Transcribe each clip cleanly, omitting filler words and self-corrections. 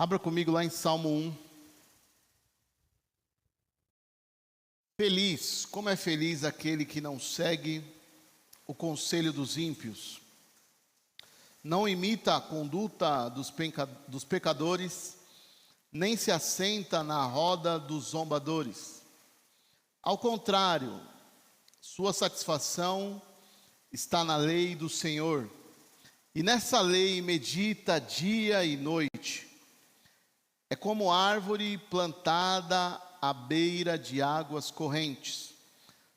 Abra comigo lá em Salmo 1. Feliz, como é feliz aquele que não segue o conselho dos ímpios, não imita a conduta dos pecadores, nem se assenta na roda dos zombadores. Ao contrário, sua satisfação está na lei do Senhor, e nessa lei medita dia e noite. É como árvore plantada à beira de águas correntes.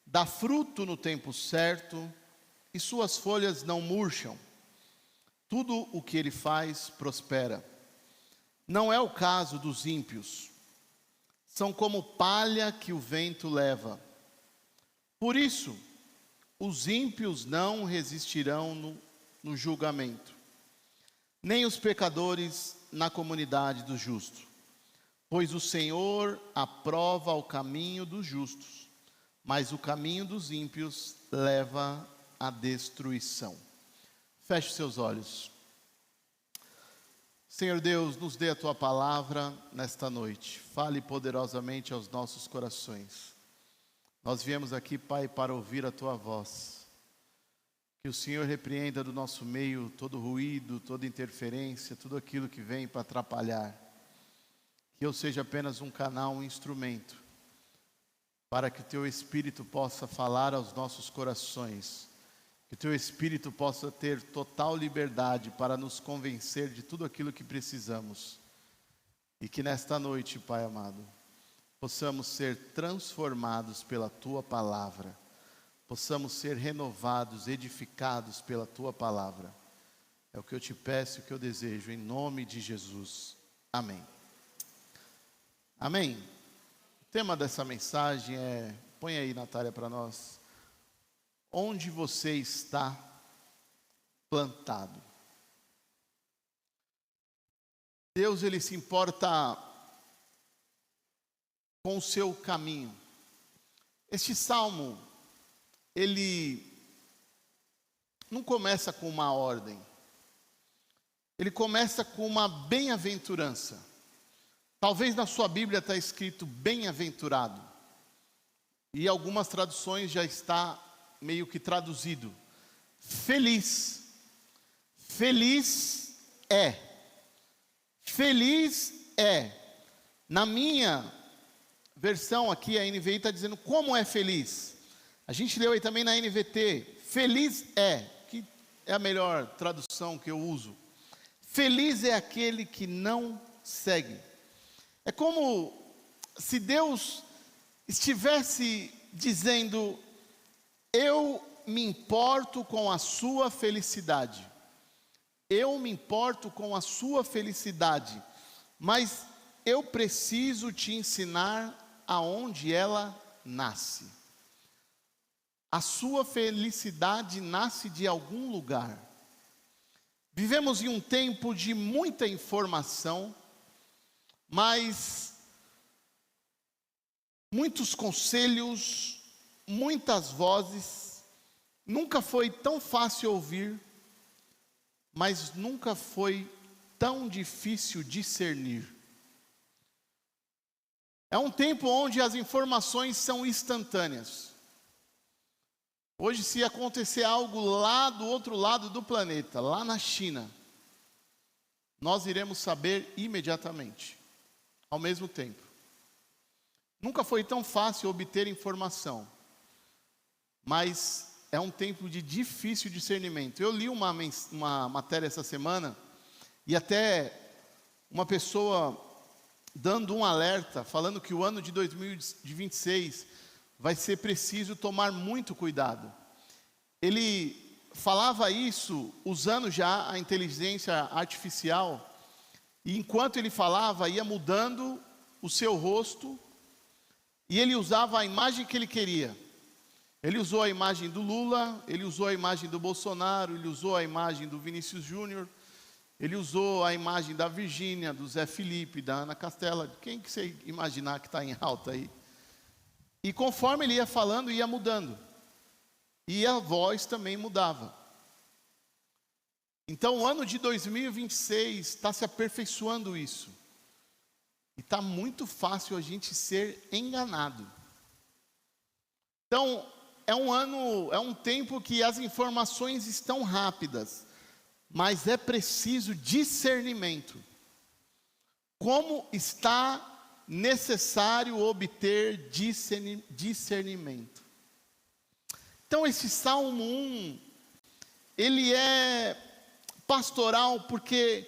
Dá fruto no tempo certo, e suas folhas não murcham. Tudo o que ele faz prospera. Não é o caso dos ímpios. São como palha que o vento leva. Por isso, os ímpios não resistirão no julgamento, nem os pecadores na comunidade dos justos. Pois o Senhor aprova o caminho dos justos, mas o caminho dos ímpios leva à destruição. Feche seus olhos. Senhor Deus, nos dê a Tua palavra nesta noite. Fale poderosamente aos nossos corações. Nós viemos aqui, Pai, para ouvir a Tua voz. Que o Senhor repreenda do nosso meio todo ruído, toda interferência, tudo aquilo que vem para atrapalhar. Que eu seja apenas um canal, um instrumento, para que o Teu Espírito possa falar aos nossos corações. Que o Teu Espírito possa ter total liberdade para nos convencer de tudo aquilo que precisamos. E que nesta noite, Pai amado, possamos ser transformados pela Tua palavra. Possamos ser renovados, edificados pela Tua palavra. É o que eu te peço e o que eu desejo, em nome de Jesus. Amém. Amém. O tema dessa mensagem é, põe aí, Natália, para nós. Onde você está plantado? Deus, Ele se importa com o seu caminho. Este salmo, ele não começa com uma ordem. Ele começa com uma bem-aventurança. Talvez na sua Bíblia está escrito bem-aventurado. E algumas traduções já está meio que traduzido. Feliz. Feliz é. Feliz é. Na minha versão aqui, a NVI está dizendo como é feliz. A gente leu aí também na NVT. Feliz é, que é a melhor tradução que eu uso. Feliz é aquele que não segue. É como se Deus estivesse dizendo: eu me importo com a sua felicidade. Eu me importo com a sua felicidade. Mas eu preciso te ensinar aonde ela nasce. A sua felicidade nasce de algum lugar. Vivemos em um tempo de muita informação, mas muitos conselhos, muitas vozes. Nunca foi tão fácil ouvir, mas nunca foi tão difícil discernir. É um tempo onde as informações são instantâneas. Hoje, se acontecer algo lá do outro lado do planeta, lá na China, nós iremos saber imediatamente, ao mesmo tempo. Nunca foi tão fácil obter informação, mas é um tempo de difícil discernimento. Eu li uma matéria essa semana, e até uma pessoa dando um alerta, falando que o ano de 2026 vai ser preciso tomar muito cuidado. Ele falava isso usando já a inteligência artificial, e enquanto ele falava, ia mudando o seu rosto, e ele usava a imagem que ele queria. Ele usou a imagem do Lula, ele usou a imagem do Bolsonaro, ele usou a imagem do Vinícius Júnior, ele usou a imagem da Virgínia, do Zé Felipe, da Ana Castela, quem que você imaginar que está em alta aí. E conforme ele ia falando, ia mudando. E a voz também mudava. Então o ano de 2026 está se aperfeiçoando isso. E está muito fácil a gente ser enganado. Então, é um tempo que as informações estão rápidas, mas é preciso discernimento. Como está necessário obter discernimento? Então, esse Salmo 1, ele é pastoral porque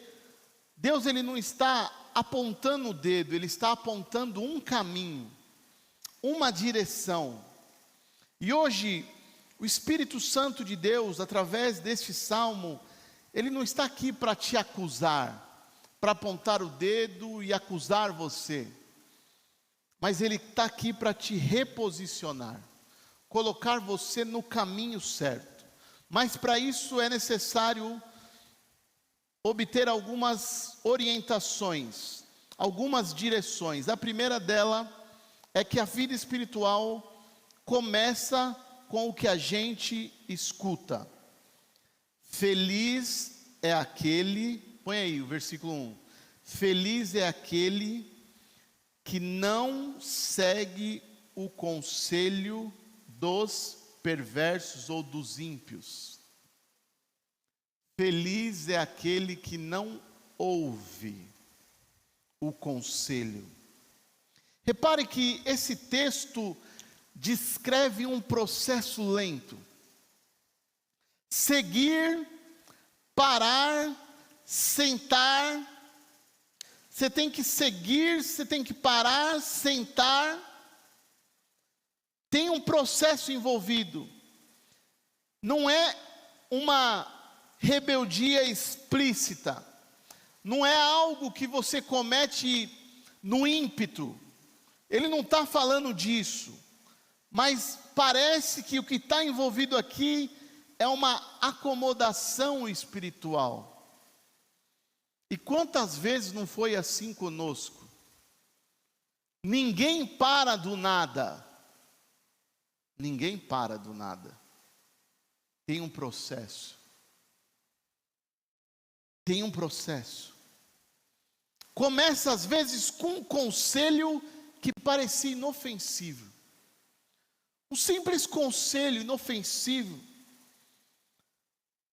Deus ele não está apontando o dedo, ele está apontando um caminho, uma direção. E hoje, o Espírito Santo de Deus, através deste salmo, ele não está aqui para te acusar, para apontar o dedo e acusar você, mas ele está aqui para te reposicionar, colocar você no caminho certo. Mas para isso é necessário obter algumas orientações, algumas direções. A primeira dela é que a vida espiritual começa com o que a gente escuta. Feliz é aquele, põe aí o versículo 1. Feliz é aquele que não segue o conselho dos perversos ou dos ímpios. Feliz é aquele que não ouve o conselho. Repare que esse texto descreve um processo lento. Seguir, parar, sentar. Você tem que seguir, você tem que parar, sentar. Tem um processo envolvido. Não é uma rebeldia explícita. Não é algo que você comete no ímpeto. Ele não está falando disso. Mas parece que o que está envolvido aqui é uma acomodação espiritual. E quantas vezes não foi assim conosco? Ninguém para do nada. Ninguém para do nada. Tem um processo. Tem um processo. Começa às vezes com um conselho que parecia inofensivo. Um simples conselho inofensivo.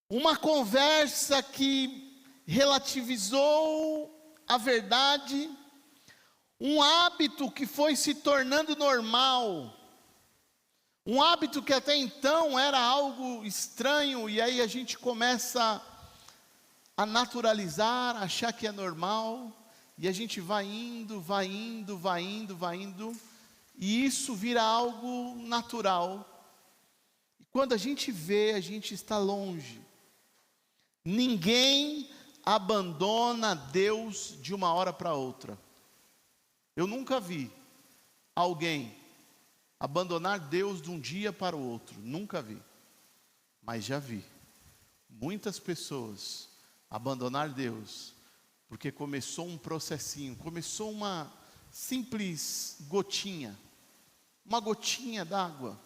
Uma conversa que relativizou a verdade. Um hábito que foi se tornando normal. Um hábito que até então era algo estranho, e aí a gente começa a naturalizar, achar que é normal, e a gente vai indo, e isso vira algo natural. E quando a gente vê, a gente está longe. Ninguém abandona Deus de uma hora para outra. Eu nunca vi alguém abandonar Deus de um dia para o outro, nunca vi. Mas já vi muitas pessoas abandonar Deus, porque começou um processinho, começou uma simples gotinha, uma gotinha d'água.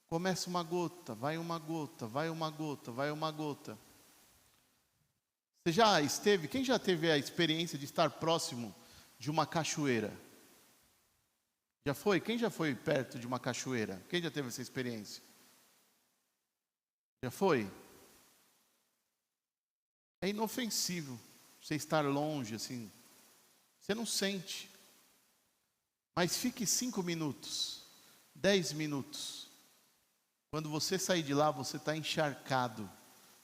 Começa uma gota, vai uma gota, vai uma gota, vai uma gota. Você já esteve, quem já teve a experiência de estar próximo de uma cachoeira? Já foi? Quem já foi perto de uma cachoeira? Quem já teve essa experiência? Já foi? É inofensivo você estar longe assim. Você não sente. Mas fique 5 minutos, 10 minutos. Quando você sair de lá, você está encharcado,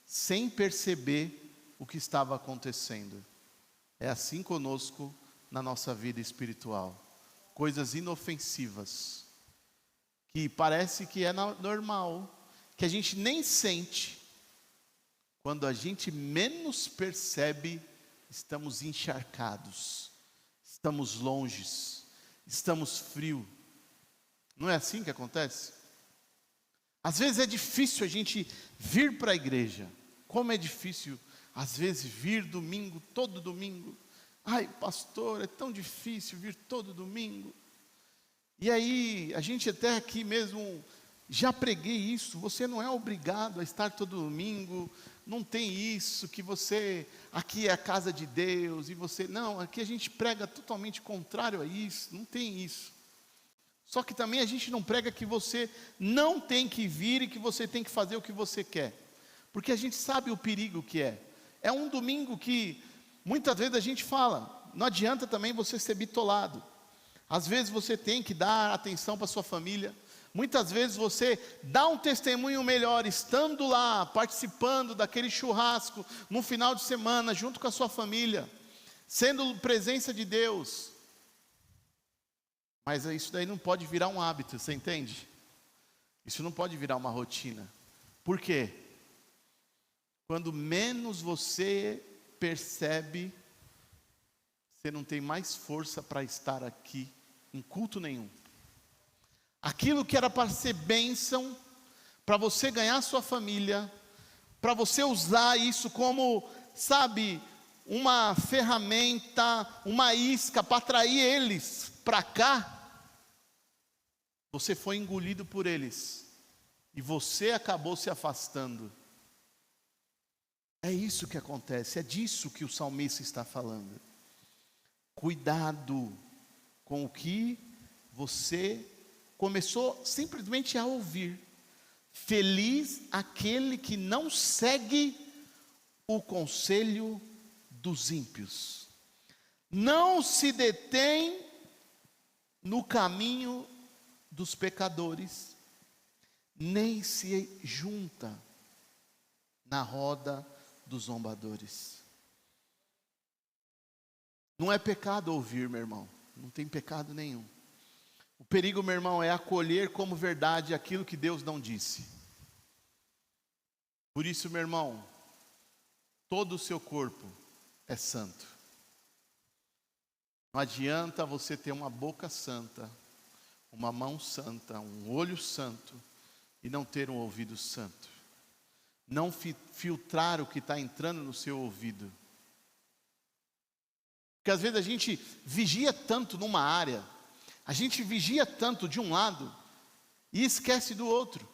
sem perceber o que estava acontecendo. É assim conosco na nossa vida espiritual. Coisas inofensivas, que parece que é normal, que a gente nem sente. Quando a gente menos percebe, estamos encharcados, estamos longes, estamos frios. Não é assim que acontece? Às vezes é difícil a gente vir para a igreja. Como é difícil, às vezes, vir domingo, todo domingo. Ai, pastor, é tão difícil vir todo domingo. E aí, a gente até aqui mesmo, já preguei isso. Você não é obrigado a estar todo domingo. não tem isso, que você, aqui é a casa de Deus, e você, não, aqui a gente prega totalmente contrário a isso, não tem isso. Só que também a gente não prega que você não tem que vir e que você tem que fazer o que você quer, porque a gente sabe o perigo que é. É um domingo que muitas vezes a gente fala, não adianta também você ser bitolado. Às vezes você tem que dar atenção para sua família. Muitas vezes você dá um testemunho melhor estando lá, participando daquele churrasco no final de semana, junto com a sua família, sendo presença de Deus. Mas isso daí não pode virar um hábito, você entende? Isso não pode virar uma rotina. Por quê? Quando menos você percebe, você não tem mais força para estar aqui em culto nenhum. Aquilo que era para ser bênção, para você ganhar sua família, para você usar isso como, sabe, uma ferramenta, uma isca para atrair eles para cá, você foi engolido por eles e você acabou se afastando. É isso que acontece, é disso que o salmista está falando. Cuidado com o que você começou simplesmente a ouvir. Feliz aquele que não segue o conselho dos ímpios, não se detém no caminho dos pecadores, nem se junta na roda dos zombadores. Não é pecado ouvir, meu irmão, não tem pecado nenhum. O perigo, meu irmão, é acolher como verdade aquilo que Deus não disse. Por isso, meu irmão, todo o seu corpo é santo. Não adianta você ter uma boca santa, uma mão santa, um olho santo e não ter um ouvido santo. Não filtrar o que está entrando no seu ouvido. Porque às vezes a gente vigia tanto numa área, a gente vigia tanto de um lado e esquece do outro.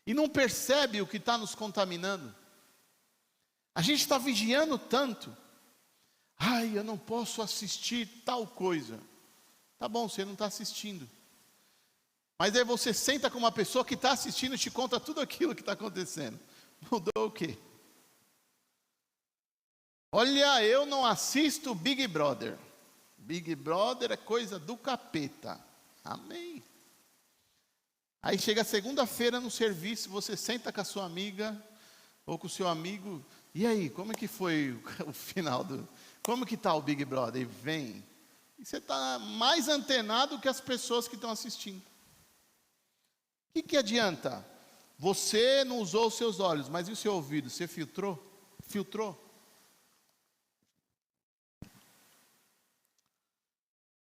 E não percebe o que está nos contaminando. A gente está vigiando tanto. Ai, eu não posso assistir tal coisa. Tá bom, você não está assistindo. Mas aí você senta com uma pessoa que está assistindo e te conta tudo aquilo que está acontecendo. Mudou o quê? Olha, eu não assisto Big Brother. Big Brother é coisa do capeta. Amém. Aí chega segunda-feira no serviço, você senta com a sua amiga ou com o seu amigo. E aí, como é que foi o final do... Como que está o Big Brother? E vem. E você está mais antenado que as pessoas que estão assistindo. O que adianta? Você não usou os seus olhos, mas e o seu ouvido? Você filtrou? Filtrou?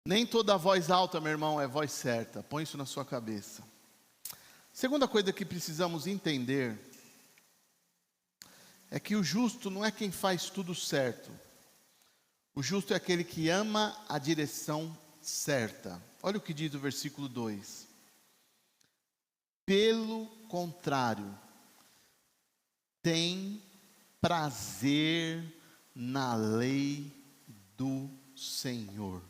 Nem toda voz alta, meu irmão, é voz certa. Põe isso na sua cabeça. Segunda coisa que precisamos entender é que o justo não é quem faz tudo certo. O justo é aquele que ama a direção certa. Olha o que diz o versículo 2. Pelo contrário, tem prazer na lei do Senhor.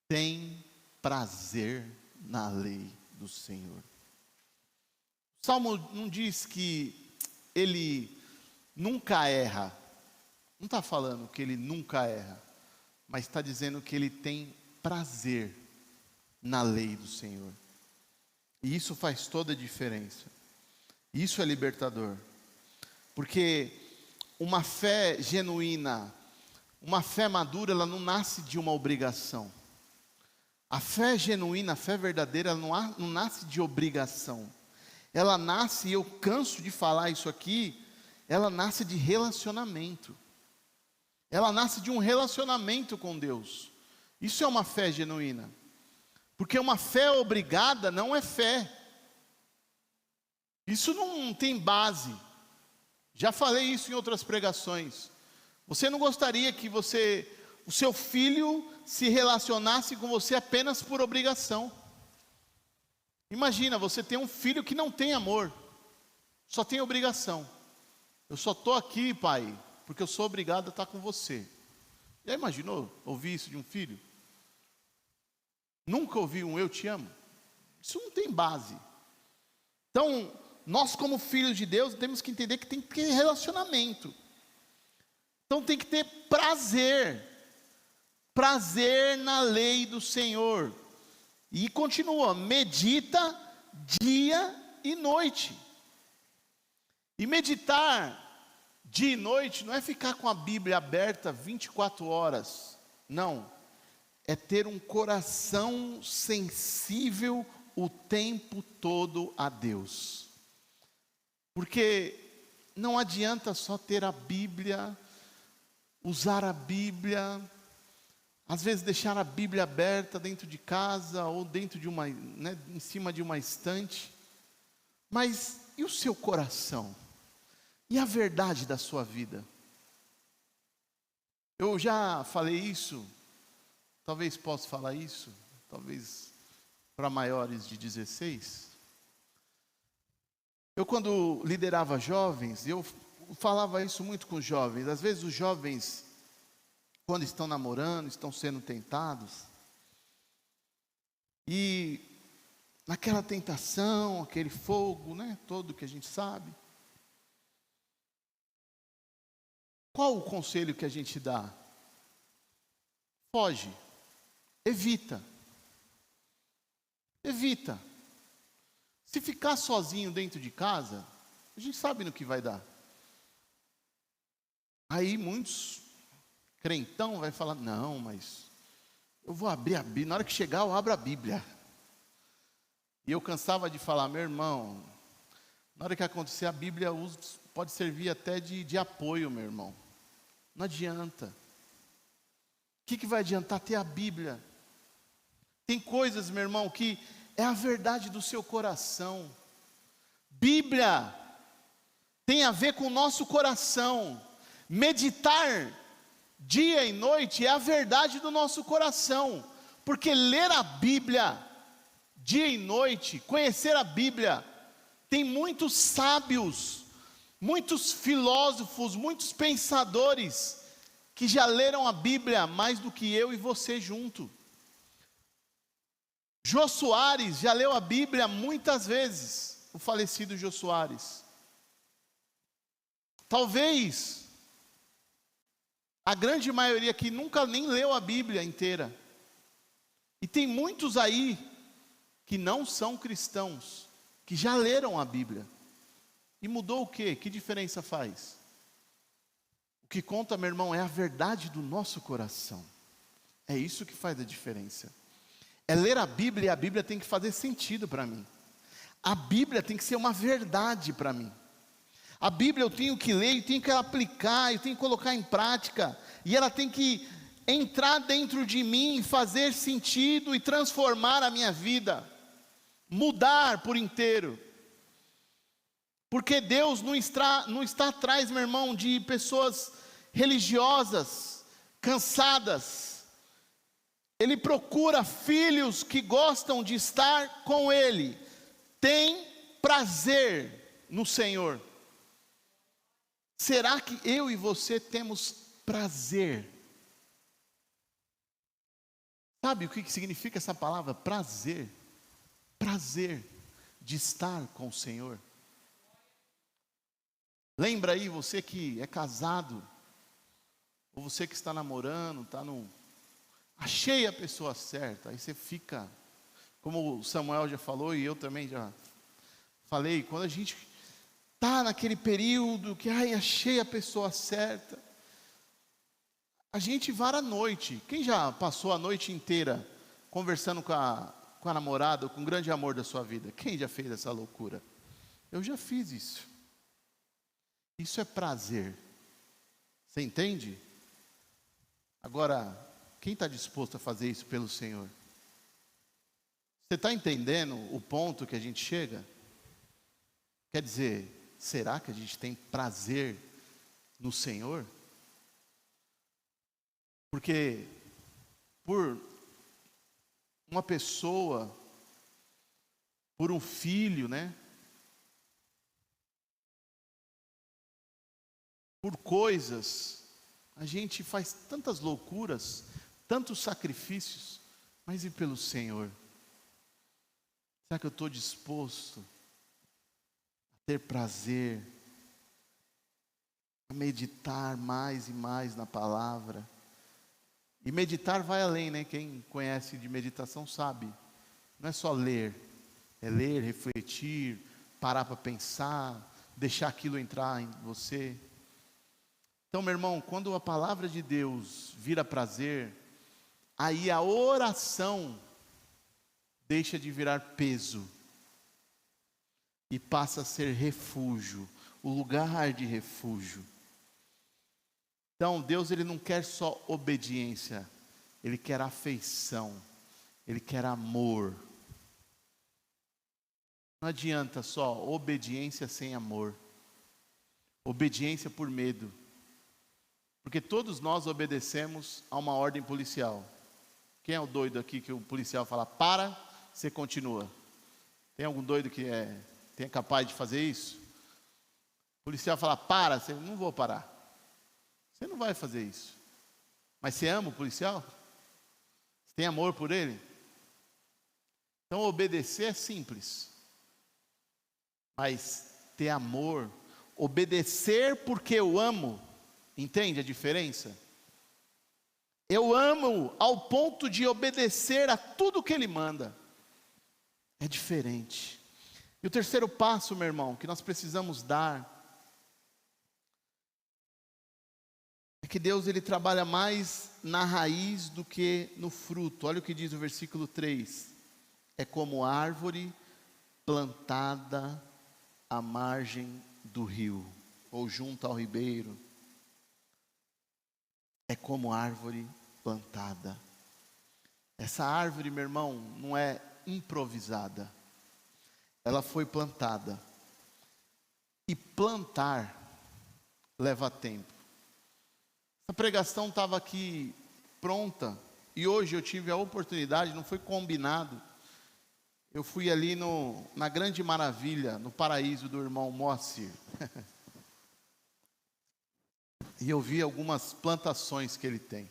Tem prazer na lei do Senhor. O Salmo não diz que ele nunca erra. Não está falando que ele nunca erra, mas está dizendo que ele tem prazer na lei do Senhor. E isso faz toda a diferença. Isso é libertador. Porque uma fé genuína, uma fé madura, ela não nasce de uma obrigação. A fé genuína, a fé verdadeira, ela não nasce de obrigação. Ela nasce, e eu canso de falar isso aqui, ela nasce de relacionamento. Ela nasce de um relacionamento com Deus. Isso é uma fé genuína. Porque uma fé obrigada não é fé. Isso não tem base. Já falei isso em outras pregações. Você não gostaria que o seu filho se relacionasse com você apenas por obrigação. Imagina, você tem um filho que não tem amor, só tem obrigação. Eu só estou aqui, pai, porque eu sou obrigado a estar com você. Já imaginou ouvir isso de um filho? Nunca ouvi um eu te amo? Isso não tem base. Então, nós como filhos de Deus, temos que entender que tem que ter relacionamento. Então tem que ter prazer. Prazer na lei do Senhor. E continua, medita dia e noite. E meditar dia e noite não é ficar com a Bíblia aberta 24 horas. Não. É ter um coração sensível o tempo todo a Deus. Porque não adianta só ter a Bíblia, usar a Bíblia, às vezes deixar a Bíblia aberta dentro de casa ou dentro de uma, em cima de uma estante. Mas e o seu coração? E a verdade da sua vida? Eu já falei isso, talvez possa falar isso, talvez para maiores de 16. Eu quando liderava jovens, eu falava isso muito com os jovens. Às vezes os jovens, quando estão namorando, estão sendo tentados, e naquela tentação, aquele fogo, todo que a gente sabe. Qual o conselho que a gente dá? Foge, evita. Evita. Se ficar sozinho dentro de casa, a gente sabe no que vai dar. Aí muitos crentão vai falar, não, mas eu vou abrir a Bíblia, na hora que chegar eu abro a Bíblia. E eu cansava de falar, meu irmão, na hora que acontecer a Bíblia pode servir até de apoio, meu irmão. Não adianta. O que vai adiantar ter a Bíblia? Tem coisas, meu irmão, que é a verdade do seu coração. Bíblia tem a ver com o nosso coração. Meditar dia e noite é a verdade do nosso coração. Porque ler a Bíblia dia e noite, conhecer a Bíblia, tem muitos sábios, muitos filósofos, muitos pensadores que já leram a Bíblia mais do que eu e você junto. Jô Soares já leu a Bíblia muitas vezes, o falecido Jô Soares. Talvez a grande maioria aqui nunca nem leu a Bíblia inteira. E tem muitos aí que não são cristãos, que já leram a Bíblia. E mudou o quê? Que diferença faz? O que conta, meu irmão, é a verdade do nosso coração. É isso que faz a diferença. É ler a Bíblia e a Bíblia tem que fazer sentido para mim. A Bíblia tem que ser uma verdade para mim. A Bíblia eu tenho que ler, eu tenho que aplicar, eu tenho que colocar em prática. E ela tem que entrar dentro de mim, fazer sentido e transformar a minha vida. Mudar por inteiro. Porque Deus não está atrás, meu irmão, de pessoas religiosas, cansadas. Ele procura filhos que gostam de estar com Ele. Tem prazer no Senhor. Será que eu e você temos prazer? Sabe o que significa essa palavra? Prazer. Prazer de estar com o Senhor. Lembra aí, você que é casado, ou você que está namorando, achei a pessoa certa, aí você fica, como o Samuel já falou, e eu também já falei, quando a gente está naquele período que, achei a pessoa certa, a gente vara a noite. Quem já passou a noite inteira conversando com a namorada, com o grande amor da sua vida? Quem já fez essa loucura? Eu já fiz isso. Isso é prazer. Você entende? Agora, quem está disposto a fazer isso pelo Senhor? Você está entendendo o ponto que a gente chega? Quer dizer, será que a gente tem prazer no Senhor? Porque por uma pessoa, por um filho, por coisas, a gente faz tantas loucuras, tantos sacrifícios, mas e pelo Senhor? Será que eu estou disposto a ter prazer, a meditar mais e mais na palavra? E meditar vai além, né? Quem conhece de meditação sabe. Não é só ler, é ler, refletir, parar para pensar, deixar aquilo entrar em você. Então, meu irmão, quando a palavra de Deus vira prazer, aí a oração deixa de virar peso e passa a ser refúgio, o lugar de refúgio. Então, Deus, ele não quer só obediência, ele quer afeição, ele quer amor. Não adianta só obediência sem amor, obediência por medo, porque todos nós obedecemos a uma ordem policial. Quem é o doido aqui que o policial fala, para, você continua? Tem algum doido que é capaz de fazer isso? O policial fala, para, você não vou parar. Você não vai fazer isso. Mas você ama o policial? Você tem amor por ele? Então obedecer é simples. Mas ter amor, obedecer porque eu amo, entende a diferença? Eu amo ao ponto de obedecer a tudo que Ele manda. É diferente. E o terceiro passo, meu irmão, que nós precisamos dar, é que Deus, ele trabalha mais na raiz do que no fruto. Olha o que diz o versículo 3. É como árvore plantada à margem do rio, ou junto ao ribeiro. É como árvore plantada. Essa árvore, meu irmão, não é improvisada. Ela foi plantada. E plantar leva tempo. A pregação estava aqui pronta. E hoje eu tive a oportunidade, não foi combinado. Eu fui ali na Grande Maravilha, no paraíso do irmão Moacir. E eu vi algumas plantações que ele tem.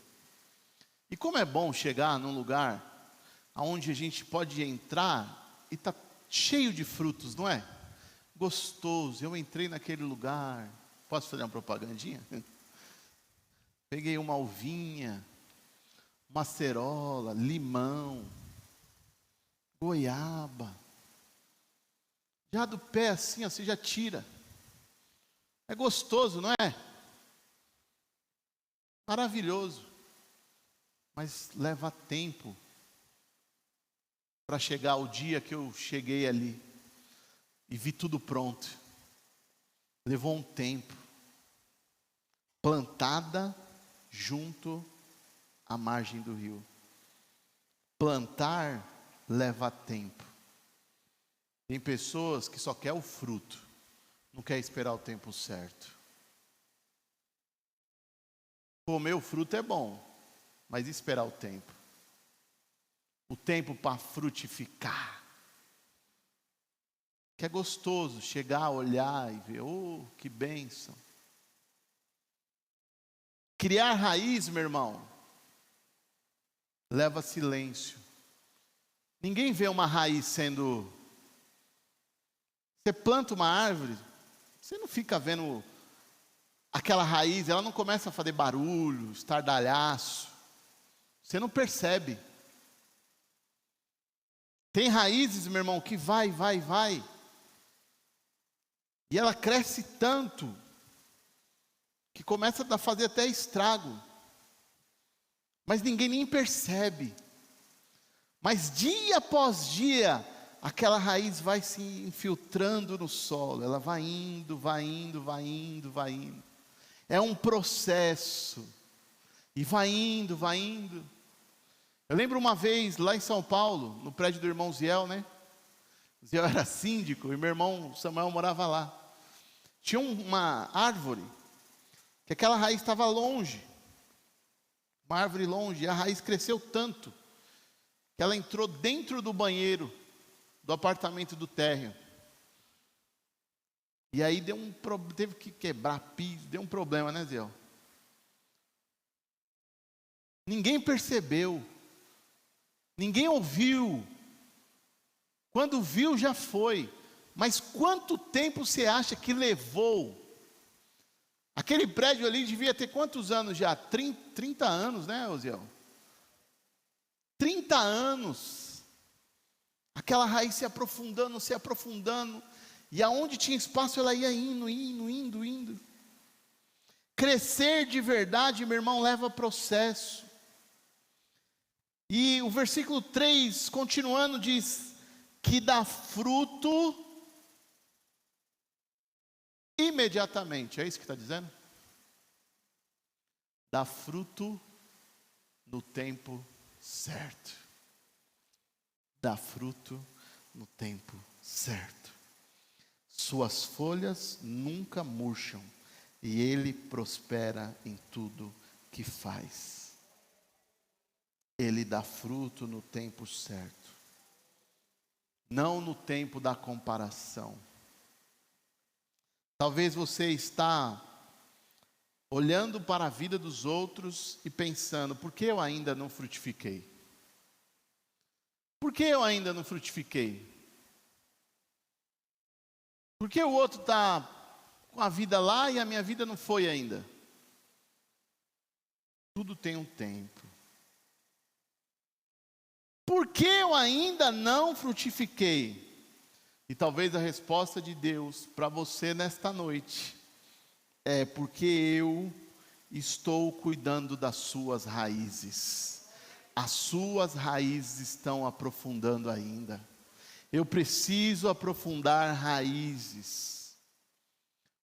E como é bom chegar num lugar onde a gente pode entrar e está cheio de frutos, não é? Gostoso. Eu entrei naquele lugar. Posso fazer uma propagandinha? Peguei uma uvinha, uma acerola, limão, goiaba. Já do pé assim, você já tira. É gostoso, não é? Maravilhoso. Mas leva tempo para chegar o dia que eu cheguei ali e vi tudo pronto. Levou um tempo. Plantada junto à margem do rio. Plantar leva tempo. Tem pessoas que só quer o fruto, não quer esperar o tempo certo. Comer o fruto é bom, mas esperar o tempo. O tempo para frutificar. Que é gostoso chegar, olhar e ver, oh, que bênção. Criar raiz, meu irmão, leva silêncio. Ninguém vê uma raiz sendo... Você planta uma árvore, você não fica vendo aquela raiz, ela não começa a fazer barulho, estardalhaço. Você não percebe. Tem raízes, meu irmão, que vai. E ela cresce tanto, que começa a fazer até estrago. Mas ninguém nem percebe. Mas dia após dia, aquela raiz vai se infiltrando no solo. Ela vai indo. É um processo. E vai indo. Eu lembro uma vez, lá em São Paulo, no prédio do irmão Ziel, né? O Ziel era síndico e meu irmão Samuel morava lá. Tinha uma árvore, que aquela raiz estava longe. Uma árvore longe, e a raiz cresceu tanto, que ela entrou dentro do banheiro do apartamento do térreo. E aí teve que quebrar piso, deu um problema, né, Zé? Ninguém percebeu, ninguém ouviu. Quando viu já foi. Mas quanto tempo você acha que levou? Aquele prédio ali devia ter quantos anos já? 30 anos, né, Osiel? 30 anos. Aquela raiz se aprofundando, se aprofundando. E aonde tinha espaço ela ia indo. Crescer de verdade, meu irmão, leva processo. E o versículo 3, continuando, diz que dá fruto imediatamente. É isso que está dizendo? Dá fruto no tempo certo. Dá fruto no tempo certo. Suas folhas nunca murcham, e ele prospera em tudo que faz. Ele dá fruto no tempo certo, não no tempo da comparação. Talvez você está olhando para a vida dos outros e pensando: por que eu ainda não frutifiquei? Por que eu ainda não frutifiquei? Por que o outro está com a vida lá e a minha vida não foi ainda? Tudo tem um tempo. Por que eu ainda não frutifiquei? E talvez a resposta de Deus para você nesta noite é: porque eu estou cuidando das suas raízes. As suas raízes estão aprofundando ainda. Eu preciso aprofundar raízes.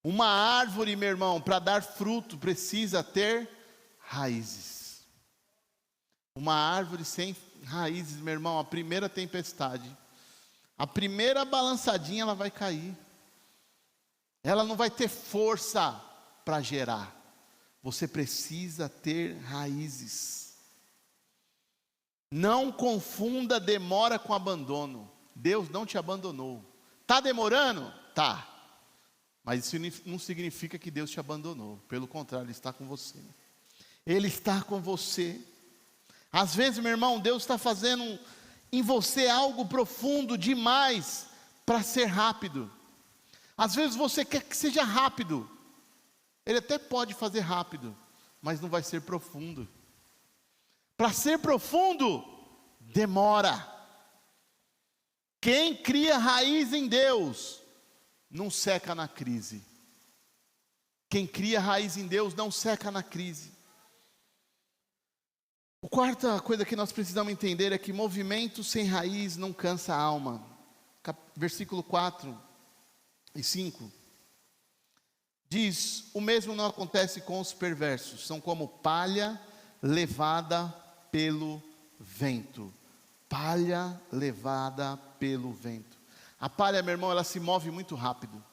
Uma árvore, meu irmão, para dar fruto precisa ter raízes. Uma árvore sem raízes, meu irmão, a primeira tempestade, a primeira balançadinha, ela vai cair. Ela não vai ter força para gerar. Você precisa ter raízes. Não confunda demora com abandono. Deus não te abandonou. Está demorando? Tá. Mas isso não significa que Deus te abandonou. Pelo contrário, Ele está com você. Ele está com você. Às vezes, meu irmão, Deus está fazendo em você algo profundo demais para ser rápido. Às vezes você quer que seja rápido. Ele até pode fazer rápido, mas não vai ser profundo. Para ser profundo, demora. Quem cria raiz em Deus, não seca na crise. Quem cria raiz em Deus, não seca na crise. A quarta coisa que nós precisamos entender é que movimento sem raiz não cansa a alma. Versículo 4 e 5. Diz: o mesmo não acontece com os perversos, são como palha levada pelo vento. Palha levada pelo vento. A palha, meu irmão, ela se move muito rápido.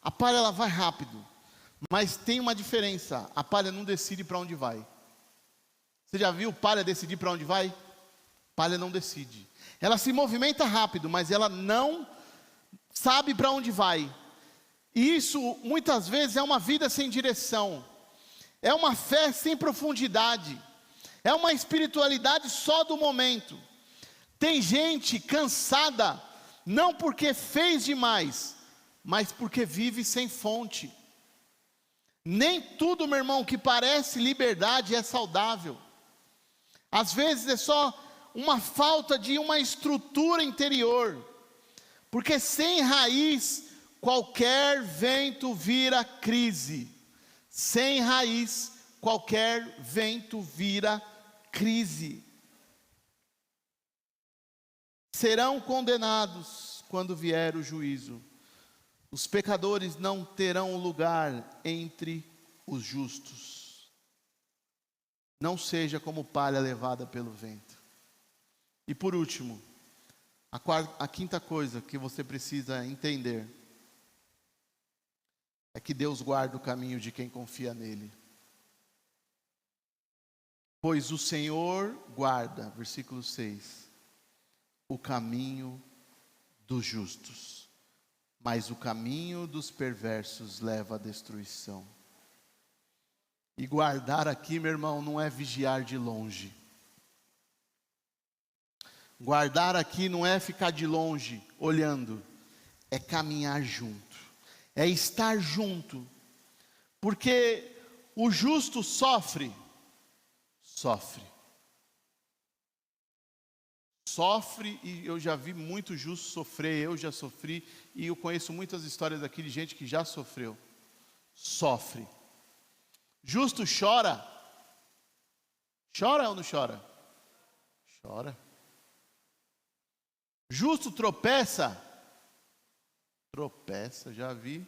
A palha, ela vai rápido, mas tem uma diferença: a palha não decide para onde vai. Você já viu palha decidir para onde vai? Palha não decide. Ela se movimenta rápido, mas ela não sabe para onde vai. E isso muitas vezes é uma vida sem direção, é uma fé sem profundidade, é uma espiritualidade só do momento. Tem gente cansada, não porque fez demais, mas porque vive sem fonte. Nem tudo, meu irmão, que parece liberdade é saudável. Às vezes é só uma falta de uma estrutura interior, porque sem raiz, qualquer vento vira crise. Sem raiz, qualquer vento vira crise. Serão condenados quando vier o juízo. Os pecadores não terão lugar entre os justos. Não seja como palha levada pelo vento. E por último, a quinta coisa que você precisa entender é que Deus guarda o caminho de quem confia nele. Pois o Senhor guarda, versículo 6, o caminho dos justos, mas o caminho dos perversos leva à destruição. E guardar aqui, meu irmão, não é vigiar de longe. Guardar aqui não é ficar de longe, olhando. É caminhar junto. É estar junto. Porque o justo sofre. Sofre, e eu já vi muito justo sofrer, eu já sofri, e eu conheço muitas histórias aqui de gente que já sofreu. Sofre. Justo chora. Chora ou não chora? Chora. Justo tropeça. Tropeça, já vi.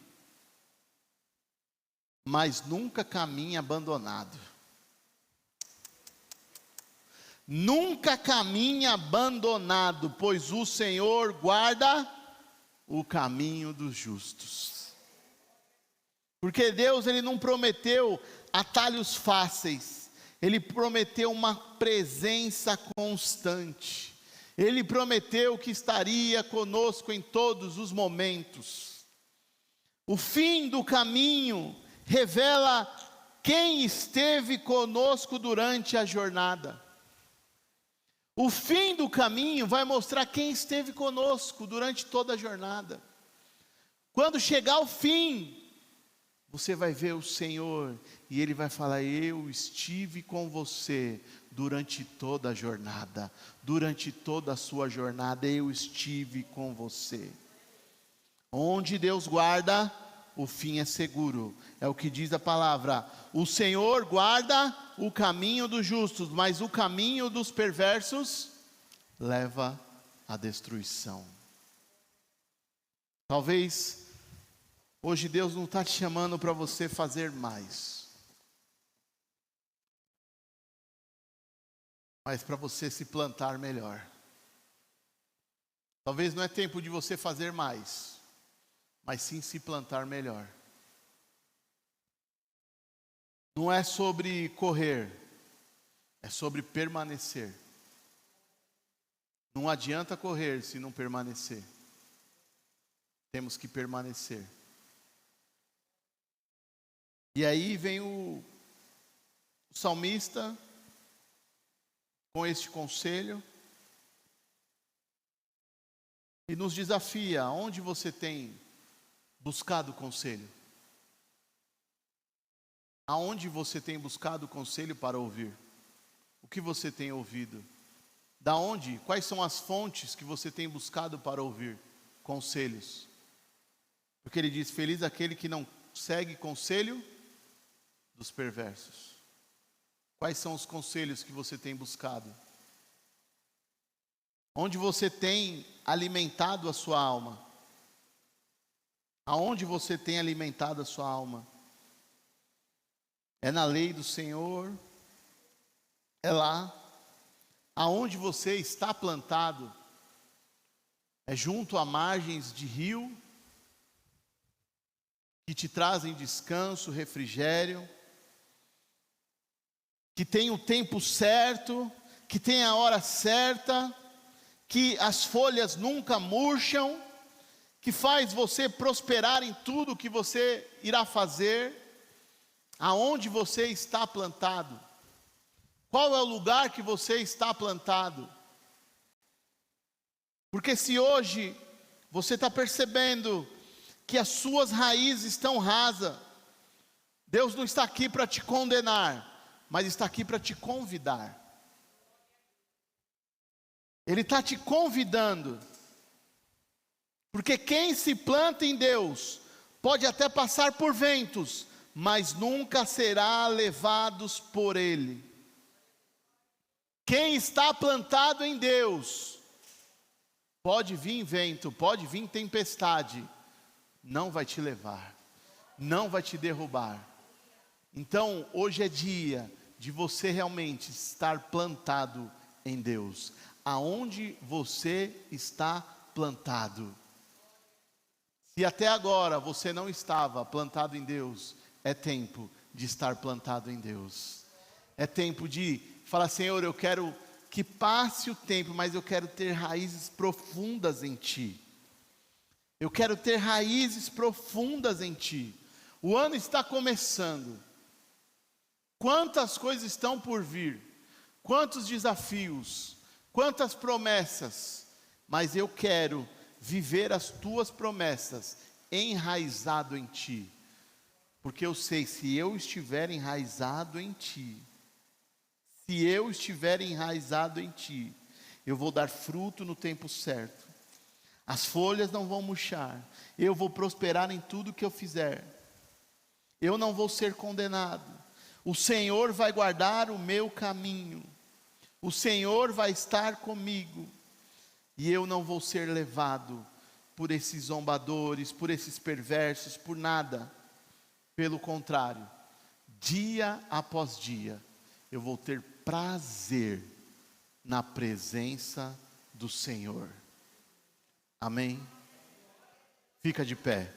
Mas nunca caminha abandonado. Nunca caminha abandonado, pois o Senhor guarda o caminho dos justos. Porque Deus, Ele não prometeu atalhos fáceis, Ele prometeu uma presença constante. Ele prometeu que estaria conosco em todos os momentos. O fim do caminho revela quem esteve conosco durante a jornada. O fim do caminho vai mostrar quem esteve conosco durante toda a jornada. Quando chegar o fim, você vai ver o Senhor e Ele vai falar: eu estive com você durante toda a jornada. Durante toda a sua jornada eu estive com você. Onde Deus guarda, o fim é seguro. É o que diz a palavra. O Senhor guarda o caminho dos justos, mas o caminho dos perversos leva à destruição. Talvez hoje Deus não está te chamando para você fazer mais, mas para você se plantar melhor. Talvez não é tempo de você fazer mais, mas sim se plantar melhor. Não é sobre correr, é sobre permanecer. Não adianta correr se não permanecer. Temos que permanecer. E aí vem o salmista com este conselho e nos desafia: onde você tem buscado conselho? Aonde você tem buscado conselho para ouvir? O que você tem ouvido? Da onde? Quais são as fontes que você tem buscado para ouvir conselhos? Porque ele diz: feliz aquele que não segue conselho dos perversos. Quais são os conselhos que você tem buscado? Onde você tem alimentado a sua alma? Aonde você tem alimentado a sua alma? É na lei do Senhor? É lá? Aonde você está plantado? É junto a margens de rio que te trazem descanso, refrigério, que tem o tempo certo, que tem a hora certa, que as folhas nunca murcham, que faz você prosperar em tudo que você irá fazer. Aonde você está plantado? Qual é o lugar que você está plantado? Porque se hoje você está percebendo que as suas raízes estão rasas, Deus não está aqui para te condenar, mas está aqui para te convidar. Ele está te convidando. Porque quem se planta em Deus pode até passar por ventos, mas nunca será levados por Ele. Quem está plantado em Deus, pode vir vento, pode vir tempestade, não vai te levar, não vai te derrubar. Então, hoje é dia de você realmente estar plantado em Deus. Aonde você está plantado? Se até agora você não estava plantado em Deus, é tempo de estar plantado em Deus. É tempo de falar: Senhor, eu quero que passe o tempo, mas eu quero ter raízes profundas em Ti. Eu quero ter raízes profundas em Ti. O ano está começando. Quantas coisas estão por vir, quantos desafios, quantas promessas, mas eu quero viver as Tuas promessas enraizado em Ti, porque eu sei, se eu estiver enraizado em Ti, eu vou dar fruto no tempo certo, as folhas não vão murchar, eu vou prosperar em tudo que eu fizer, eu não vou ser condenado. O Senhor vai guardar o meu caminho, o Senhor vai estar comigo, e eu não vou ser levado por esses zombadores, por esses perversos, por nada. Pelo contrário, dia após dia, eu vou ter prazer na presença do Senhor. Amém? Fica de pé.